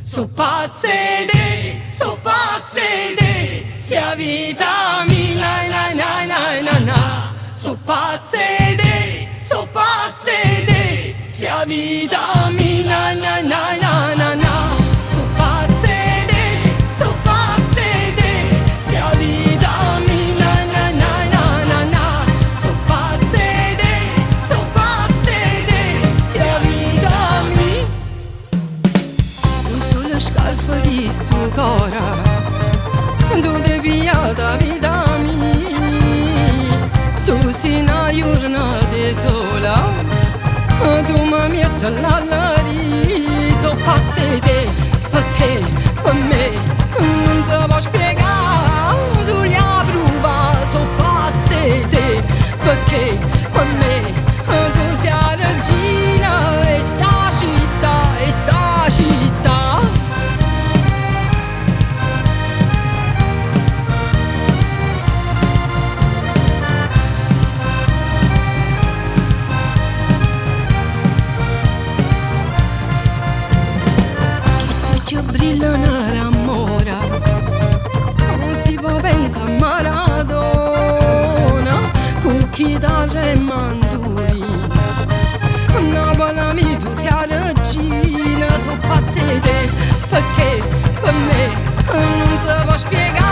So pazze de, sia vita mia, na na na na na. So pazze de, sia vita mia, na na na na na na. So pazze de, sia vita mia, na na na na na na. So pazze de, sia vita mia. Sulla scarpa di sto cuore tu devi da vita mia. Tu sei una giornata sola, tu mi metti all'aria. So pazze te, perché per me non si può spiegare. Tu li hai provato, so pazze te, perché per me tu sei la regina e sta città, e sta città. Brilla nell'amore, non si può pensare a Maradona, con chitarra e mandolina. Napoli tu sei la regina, so pazze te, perché per me non si può spiegare.